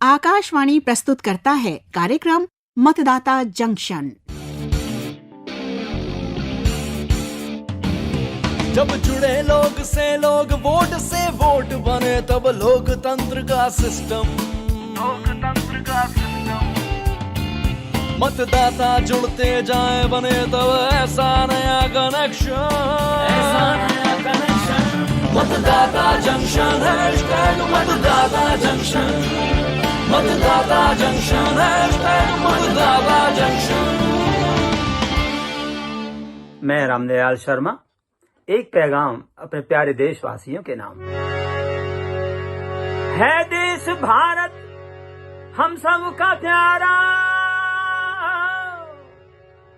आकाशवाणी प्रस्तुत करता है कार्यक्रम मतदाता जंक्शन। जब जुड़े लोग से लोग, वोट से वोट बने, तब लोकतंत्र का सिस्टम। मतदाता जुड़ते जाए बने तब ऐसा नया कनेक्शन। मतदाता जंक्शन, हैशटैग मतदाता जंक्शन। मतदाता जंक्शन, हैशटैग मतदाता जंक्शन। मैं रामदयाल शर्मा, एक पैगाम अपने प्यारे देशवासियों के नाम। है देश भारत हम सब का प्यारा,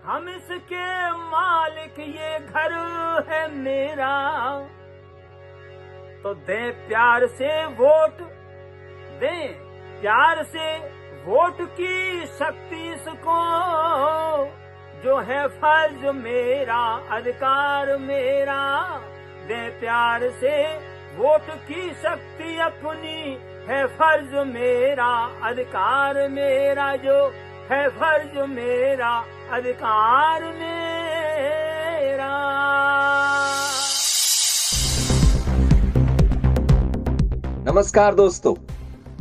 हम इसके मालिक, ये घर है मेरा। तो दे प्यार से वोट, दे प्यार से वोट की शक्ति इसको, जो है फर्ज मेरा, अधिकार मेरा। दे प्यार से वोट की शक्ति अपनी, है फर्ज मेरा, अधिकार मेरा, जो है फर्ज मेरा, अधिकार मेरा। नमस्कार दोस्तों,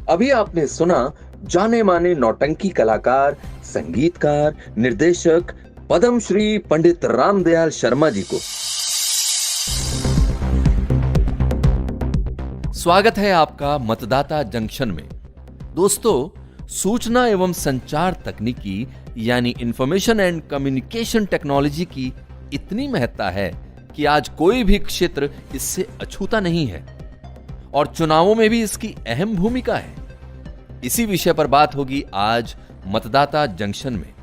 अभी आपने सुना जाने माने नौटंकी कलाकार, संगीतकार, निर्देशक पद्मश्री पंडित रामदयाल शर्मा जी को। स्वागत है आपका मतदाता जंक्शन में। दोस्तों, सूचना एवं संचार तकनीकी यानी इंफॉर्मेशन एंड कम्युनिकेशन टेक्नोलॉजी की इतनी महत्ता है कि आज कोई भी क्षेत्र इससे अछूता नहीं है और चुनावों में भी इसकी अहम भूमिका है। इसी विषय पर बात होगी आज मतदाता जंक्शन में।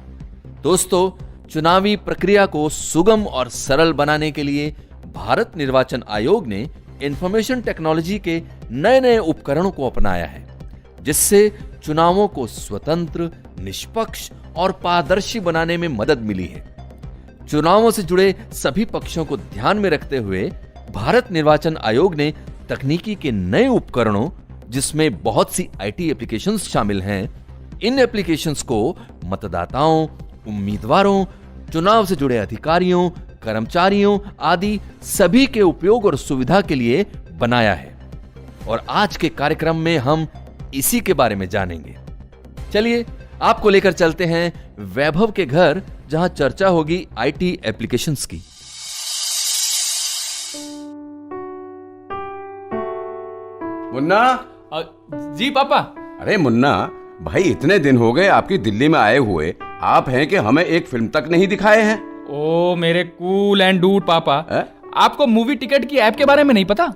दोस्तों, चुनावी प्रक्रिया को सुगम और सरल बनाने के लिए भारत निर्वाचन आयोग ने इंफॉर्मेशन टेक्नोलॉजी के नए नए उपकरणों को अपनाया है, जिससे चुनावों को स्वतंत्र, निष्पक्ष और पारदर्शी बनाने में मदद मिली है। चुनावों से जुड़े सभी पक्षों को ध्यान में रखते हुए भारत निर्वाचन आयोग ने तकनीकी के नए उपकरणों, जिसमें बहुत सी आईटी एप्लीकेशंस शामिल हैं, इन एप्लीकेशंस को मतदाताओं, उम्मीदवारों, चुनाव से जुड़े अधिकारियों, कर्मचारियों आदि सभी के उपयोग और सुविधा के लिए बनाया है। और आज के कार्यक्रम में हम इसी के बारे में जानेंगे। चलिए आपको लेकर चलते हैं वैभव के घर, जहां चर्चा होगी आईटी एप्लीकेशंस की। मुन्ना। जी पापा। अरे मुन्ना भाई, इतने दिन हो गए आपकी दिल्ली में आए हुए, आप हैं कि हमें एक फिल्म तक नहीं दिखाए हैं। ओ मेरे कूल एंड डूड पापा, आपको मूवी टिकट की ऐप के बारे में नहीं पता?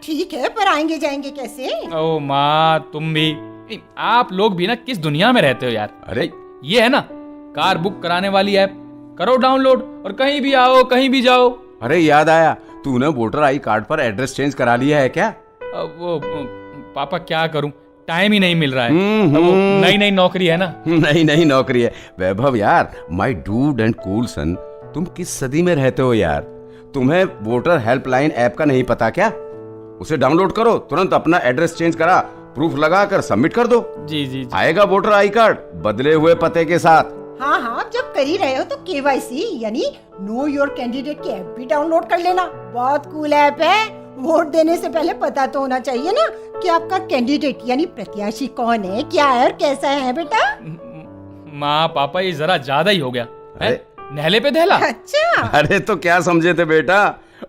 ठीक है, पर आएंगे जाएंगे कैसे? ओ माँ, तुम भी, आप लोग भी ना किस दुनिया में रहते हो यार। अरे ये है ना कार बुक कराने वाली ऐप, करो डाउनलोड और कहीं भी आओ कहीं भी जाओ। अरे याद आया, तूने वोटर आई कार्ड पर एड्रेस चेंज करा लिया है क्या? वो पापा क्या करूं, टाइम ही नहीं मिल रहा है। वो नई नई नौकरी है ना। नई नौकरी है। वैभव यार, माय डूड एंड कूल सन, तुम किस सदी में रहते हो यार? तुम्हें वोटर हेल्पलाइन ऐप का नहीं पता क्या? उसे डाउनलोड करो, तुरंत अपना एड्रेस चेंज करा, प्रूफ लगाकर सबमिट कर दो। जी। आएगा वोटर आई कार्ड बदले हुए पते के साथ। हाँ, जब कर ही रहे हो तो केवाईसी यानी नो योर कैंडिडेट की ऐप भी डाउनलोड कर लेना। बहुत कूल ऐप है। वोट देने से पहले पता तो होना चाहिए ना कि आपका कैंडिडेट यानी प्रत्याशी कौन है, क्या है और कैसा है बेटा। माँ पापा, ये जरा ज्यादा ही हो गया है? नहले पे दहला। अच्छा। अरे तो क्या समझे थे बेटा,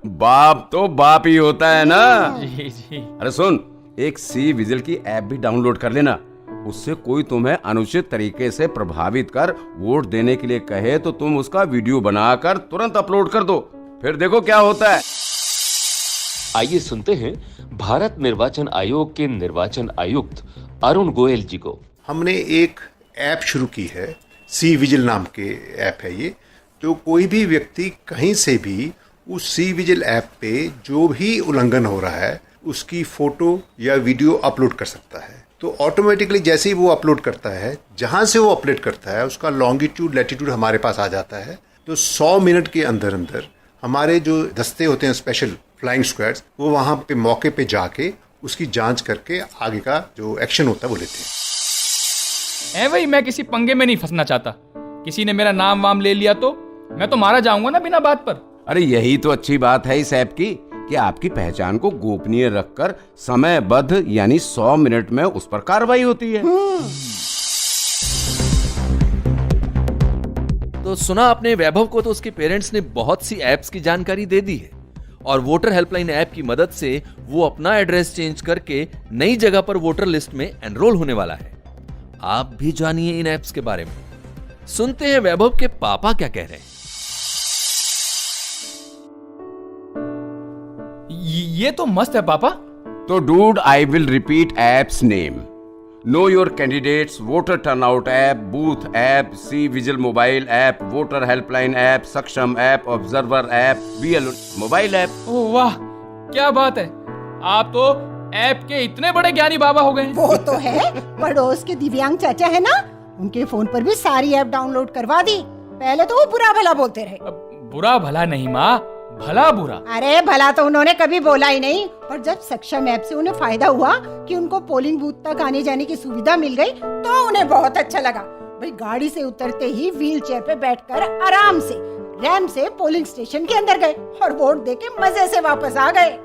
बाप तो बाप ही होता है ना। जी। अरे सुन, एक सी विजिल की ऐप भी डाउनलोड कर लेना। उससे कोई तुम्हें अनुचित तरीके से प्रभावित कर वोट देने के लिए कहे तो तुम उसका वीडियो बनाकर तुरंत अपलोड कर दो, फिर देखो क्या होता है। आइए सुनते हैं भारत निर्वाचन आयोग के निर्वाचन आयुक्त अरुण गोयल जी को। हमने एक ऐप शुरू की है, सी विजिल नाम के ऐप है ये। तो कोई भी व्यक्ति कहीं से भी उस सी विजिल ऐप पे जो भी उल्लंघन हो रहा है उसकी फोटो या वीडियो अपलोड कर सकता है। तो ऑटोमेटिकली जैसे ही वो अपलोड करता है, जहां से वो अपलोड करता है उसका लॉन्गिट्यूड लैटिट्यूड हमारे पास आ जाता है। तो 100 मिनट के अंदर अंदर हमारे जो दस्ते होते हैं, स्पेशल फ्लाइंग स्क्वाड्स, वो वहां पे मौके पे जाके उसकी जांच करके आगे का जो एक्शन होता है वो लेते हैं। वही मैं किसी पंगे में नहीं फंसना चाहता। किसी ने मेरा नाम वाम ले लिया तो मैं तो मारा जाऊंगा ना बिना बात पर। अरे यही तो अच्छी बात है इस ऐप की कि आपकी पहचान को गोपनीय रखकर समयबद्ध यानी 100 मिनट में उस पर कार्रवाई होती है। तो सुना आपने वैभव को, तो उसके पेरेंट्स ने बहुत सी एप्स की जानकारी दे दी है और वोटर हेल्पलाइन ऐप की मदद से वो अपना एड्रेस चेंज करके नई जगह पर वोटर लिस्ट में एनरोल होने वाला है। आप भी जानिए इन एप्स के बारे में। सुनते हैं वैभव के पापा क्या कह रहे हैं। ये तो मस्त है पापा। तो dude, I will repeat apps name. Know your candidates, voter turnout app, booth app, C vigil mobile app, voter helpline app, Saksham app, observer app, BLO mobile app. Oh वाह, क्या बात है। आप तो ऐप के इतने बड़े ज्ञानी बाबा हो गए। वो तो है, पड़ोस के दिव्यांग चाचा है ना, उनके फोन पर भी सारी ऐप डाउनलोड करवा दी। पहले तो वो बुरा भला बोलते रहे। बुरा भला नहीं माँ, भला बुरा। अरे भला तो उन्होंने कभी बोला ही नहीं, पर जब सक्षम ऐप से उन्हें फायदा हुआ कि उनको पोलिंग बूथ तक आने जाने की सुविधा मिल गई तो उन्हें बहुत अच्छा लगा। भाई गाड़ी से उतरते ही व्हील चेयर पे बैठकर आराम से रैम से पोलिंग स्टेशन के अंदर गए और वोट देके मजे से वापस आ गए।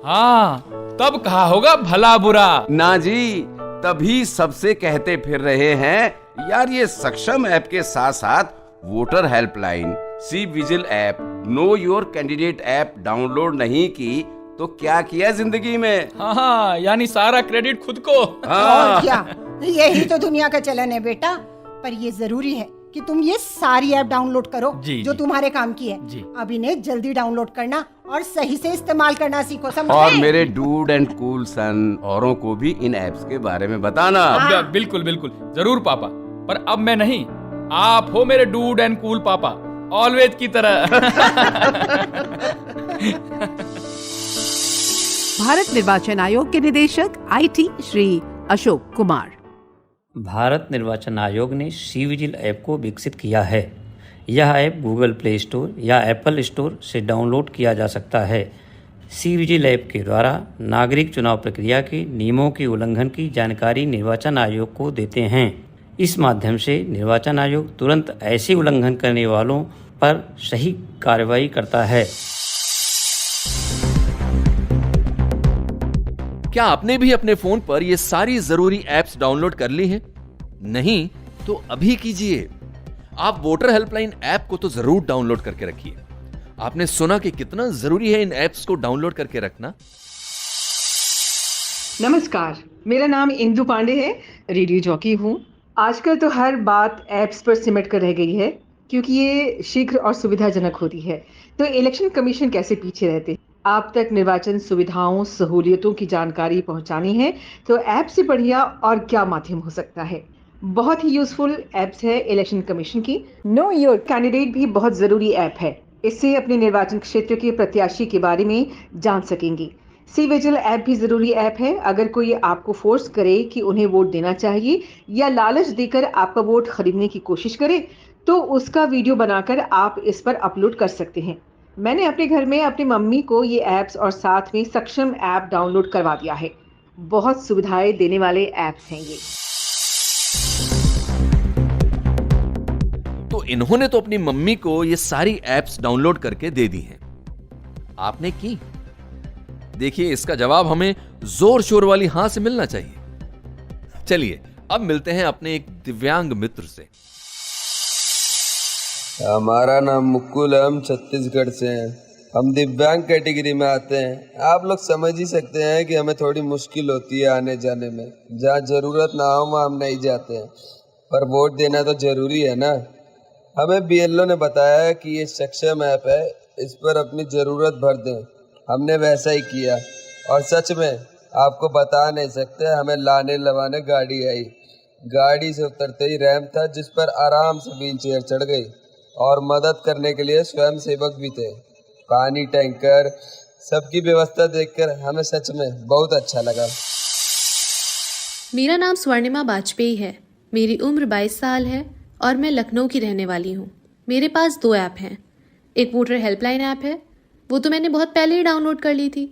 हाँ, तब कहा होगा भला बुरा। ना जी, तभी सबसे कहते फिर रहे हैं यार ये सक्षम ऐप के साथ साथ voter helpline, C vigil app, know your candidate app download नहीं की तो क्या किया जिंदगी में। हाँ, यानी सारा क्रेडिट खुद को। और क्या, यही तो दुनिया का चलन है बेटा। पर ये जरूरी है कि तुम ये सारी ऐप डाउनलोड करो जो तुम्हारे काम की है। अब इन्हें जल्दी डाउनलोड करना और सही से इस्तेमाल करना सीखो, समझे? और मेरे डूड एंड कूल सन औरों को भी इन ऐप्स के बारे में बताना। बिल्कुल बिल्कुल जरूर पापा, पर अब मैं नहीं, आप हो मेरे डूड एंड कूल पापा, ऑलवेज की तरह। भारत निर्वाचन आयोग के निदेशक IT श्री अशोक कुमार। भारत निर्वाचन आयोग ने सी विजिल ऐप को विकसित किया है। यह ऐप गूगल प्ले स्टोर या एप्पल स्टोर से डाउनलोड किया जा सकता है। सी विजिल ऐप के द्वारा नागरिक चुनाव प्रक्रिया के नियमों के उल्लंघन की जानकारी निर्वाचन आयोग को देते हैं। इस माध्यम से निर्वाचन आयोग तुरंत ऐसे उल्लंघन करने वालों पर सही कार्रवाई करता है। क्या आपने भी अपने फोन पर ये सारी जरूरी एप्स डाउनलोड कर ली हैं? नहीं तो अभी कीजिए। आप वोटर हेल्पलाइन ऐप को तो जरूर डाउनलोड करके रखिए। आपने सुना कि कितना जरूरी है इन एप्स को डाउनलोड करके रखना। नमस्कार, मेरा नाम इंदु पांडे है, रेडियो जॉकी हूँ। आजकल तो हर बात ऐप्स पर सिमट कर रह गई है क्योंकि ये शीघ्र और सुविधाजनक होती है। तो इलेक्शन कमीशन कैसे पीछे रहते? आप तक निर्वाचन सुविधाओं सहूलियतों की जानकारी पहुंचानी है तो ऐप से बढ़िया और क्या माध्यम हो सकता है। बहुत ही यूजफुल ऐप्स है इलेक्शन कमीशन की। नो योर कैंडिडेट भी बहुत जरूरी ऐप है। इससे अपने निर्वाचन क्षेत्र के प्रत्याशी के बारे में जान सकेंगे। सी विजिल ऐप भी जरूरी ऐप है। अगर कोई आपको फोर्स करे कि उन्हें वोट देना चाहिए या लालच देकर आपका वोट खरीदने की कोशिश करे तो उसका वीडियो बनाकर आप इस पर अपलोड कर सकते हैं। मैंने अपने घर में अपनी मम्मी को ये ऐप्स और साथ में सक्षम ऐप डाउनलोड करवा दिया है। बहुत सुविधाएं देने वाले ऐप्स हैं ये। तो इन्होंने तो अपनी मम्मी को ये सारी एप्स डाउनलोड करके दे दी हैं। आपने की? देखिए, इसका जवाब हमें जोर शोर वाली हां से मिलना चाहिए। चलिए अब मिलते हैं अपने एक दिव्यांग मित्र से। हमारा नाम मुकुल है, हम छत्तीसगढ़ से हैं। हम दिव्यांग कैटेगरी में आते हैं। आप लोग समझ ही सकते हैं कि हमें थोड़ी मुश्किल होती है आने जाने में। जहाँ जरूरत ना हो वहाँ हम नहीं जाते हैं, पर वोट देना तो जरूरी है ना। हमें BLO ने बताया है कि ये सक्षम ऐप है, इस पर अपनी ज़रूरत भर दें। हमने वैसा ही किया और सच में आपको बता नहीं सकते, हमें लाने लवाने गाड़ी आई। गाड़ी से उतरते ही रैंप था जिस पर आराम से व्हील चेयर चढ़ गई और मदद करने के लिए स्वयं सेवक भी थे। पानी टैंकर सबकी व्यवस्था देखकर हमें सच में बहुत अच्छा लगा। मेरा नाम स्वर्णिमा वाजपेयी है। मेरी उम्र 22 साल है और मैं लखनऊ की रहने वाली हूँ। मेरे पास 2 ऐप हैं। एक वोटर हेल्पलाइन ऐप है, वो तो मैंने बहुत पहले ही डाउनलोड कर ली थी,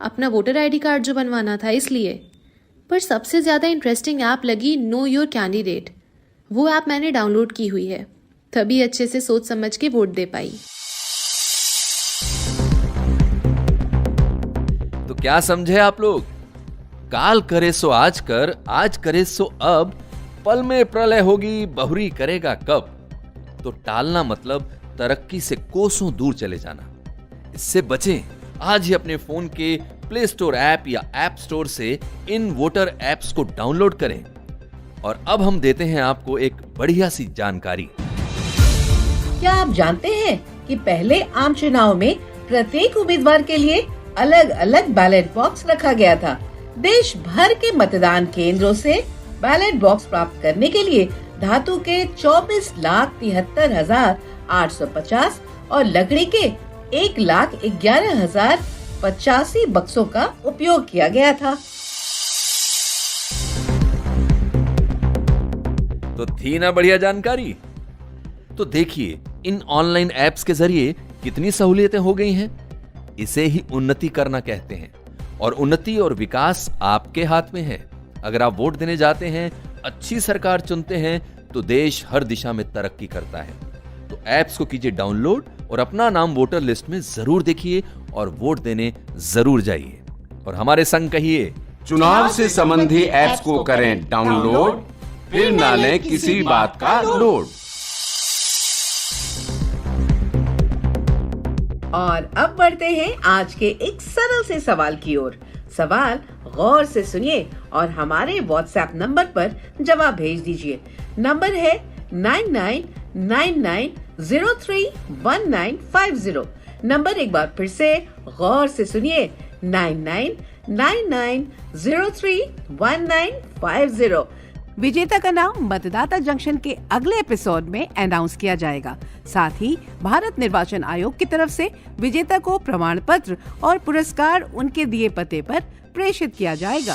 अपना वोटर ID कार्ड जो बनवाना था इसलिए। पर सबसे ज़्यादा इंटरेस्टिंग ऐप लगी नो योर कैंडिडेट। वो ऐप मैंने डाउनलोड की हुई है, तभी अच्छे से सोच समझ के वोट दे पाई। तो क्या समझे आप लोग? काल करे सो आज कर, आज करे सो अब, पल में प्रलय होगी, बहुरी करेगा कब। तो टालना मतलब तरक्की से कोसों दूर चले जाना। इससे बचें, आज ही अपने फोन के प्ले स्टोर ऐप या ऐप स्टोर से इन वोटर ऐप्स को डाउनलोड करें। और अब हम देते हैं आपको एक बढ़िया सी जानकारी। क्या आप जानते हैं कि पहले आम चुनाव में प्रत्येक उम्मीदवार के लिए अलग अलग बैलेट बॉक्स रखा गया था। देश भर के मतदान केंद्रों से बैलेट बॉक्स प्राप्त करने के लिए धातु के 24,73,850 और लकड़ी के 1,11,085 बक्सों का उपयोग किया गया था। तो थी ना बढ़िया जानकारी? तो देखिए, इन ऑनलाइन ऐप्स के जरिए कितनी सहूलियतें हो गई हैं। इसे ही उन्नति करना कहते हैं, और उन्नति और विकास आपके हाथ में है। अगर आप वोट देने जाते हैं, अच्छी सरकार चुनते हैं, तो देश हर दिशा में तरक्की करता है। तो ऐप्स को कीजिए डाउनलोड और अपना नाम वोटर लिस्ट में जरूर देखिए और वोट देने जरूर जाइए। और हमारे संग कहिए, चुनाव से संबंधी ऐप्स को करें डाउनलोड, फिर ना लें किसी बात का लोड। और अब बढ़ते हैं आज के एक सरल से सवाल की ओर। सवाल गौर से सुनिए और हमारे व्हाट्सएप नंबर पर जवाब भेज दीजिए। नंबर है 9999031950। नंबर एक बार फिर से गौर से सुनिए, 9999031950। विजेता का नाम मतदाता जंक्शन के अगले एपिसोड में अनाउंस किया जाएगा। साथ ही भारत निर्वाचन आयोग की तरफ से विजेता को प्रमाण पत्र और पुरस्कार उनके दिए पते पर प्रेषित किया जाएगा।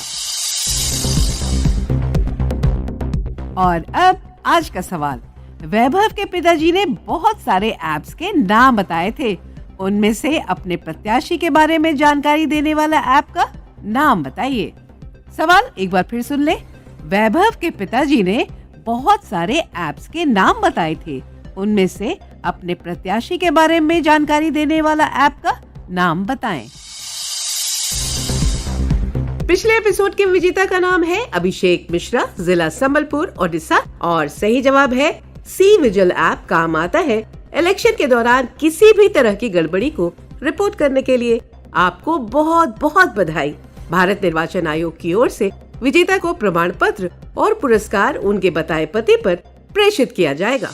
और अब आज का सवाल। वैभव के पिताजी ने बहुत सारे ऐप्स के नाम बताए थे, उनमें से अपने प्रत्याशी के बारे में जानकारी देने वाला ऐप का नाम बताइए। सवाल एक बार फिर सुन ले। वैभव के पिताजी ने बहुत सारे ऐप्स के नाम बताए थे, उनमें से अपने प्रत्याशी के बारे में जानकारी देने वाला ऐप का नाम बताएं। पिछले एपिसोड के विजेता का नाम है अभिषेक मिश्रा, जिला संबलपुर, ओडिशा, और सही जवाब है सी विजिल ऐप काम आता है इलेक्शन के दौरान किसी भी तरह की गड़बड़ी को रिपोर्ट करने के लिए। आपको बहुत बहुत बधाई। भारत निर्वाचन आयोग की ओर से विजेता को प्रमाण पत्र और पुरस्कार उनके बताए पते पर प्रेषित किया जाएगा।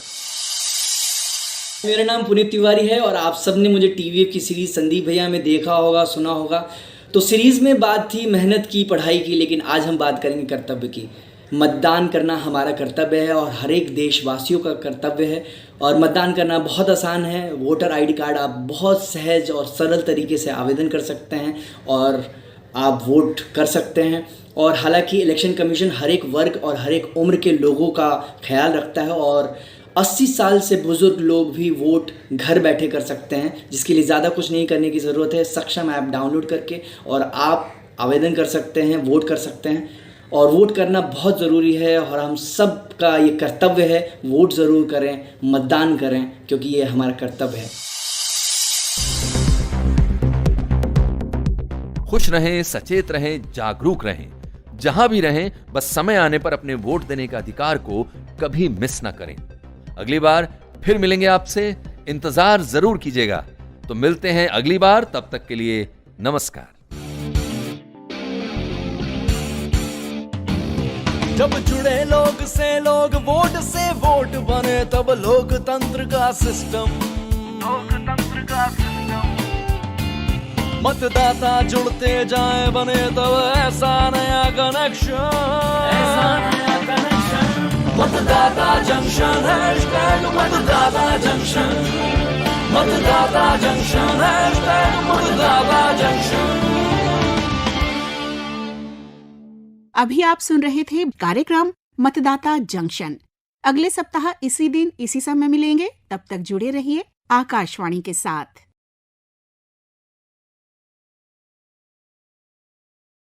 मेरा नाम पुनीत तिवारी है और आप सबने मुझे टीवीएफ की सीरीज संदीप भैया में देखा होगा, सुना होगा। तो सीरीज में बात थी मेहनत की, पढ़ाई की, लेकिन आज हम बात करेंगे कर्तव्य की। मतदान करना हमारा कर्तव्य है और हर एक देशवासियों का कर्तव्य है। और मतदान करना बहुत आसान है। वोटर आईडी कार्ड आप बहुत सहज और सरल तरीके से आवेदन कर सकते हैं और आप वोट कर सकते हैं। और हालांकि इलेक्शन कमीशन हर एक वर्ग और हर एक उम्र के लोगों का ख्याल रखता है और 80 साल से बुजुर्ग लोग भी वोट घर बैठे कर सकते हैं, जिसके लिए ज़्यादा कुछ नहीं करने की ज़रूरत है। सक्षम ऐप डाउनलोड करके और आप आवेदन कर सकते हैं, वोट कर सकते हैं। और वोट करना बहुत ज़रूरी है और हम सब का ये कर्तव्य है, वोट ज़रूर करें, मतदान करें, क्योंकि ये हमारा कर्तव्य है। खुश रहें, सचेत रहें, जागरूक रहें। जहां भी रहें, बस समय आने पर अपने वोट देने का अधिकार को कभी मिस ना करें। अगली बार फिर मिलेंगे आपसे, इंतजार जरूर कीजिएगा। तो मिलते हैं अगली बार, तब तक के लिए नमस्कार। जब जुड़े लोग से लोग, वोट से वोट बने, तब लोकतंत्र का सिस्टम मतदाता जुड़ते जाए बने, तब ऐसा नया कनेक्शन मतदाता जंक्शन, हैशटैग मतदाता जंक्शन, मतदाता जंक्शन, हैशटैग मतदाता जंक्शन। अभी आप सुन रहे थे कार्यक्रम मतदाता जंक्शन। अगले सप्ताह इसी दिन इसी समय मिलेंगे। तब तक जुड़े रहिए आकाशवाणी के साथ।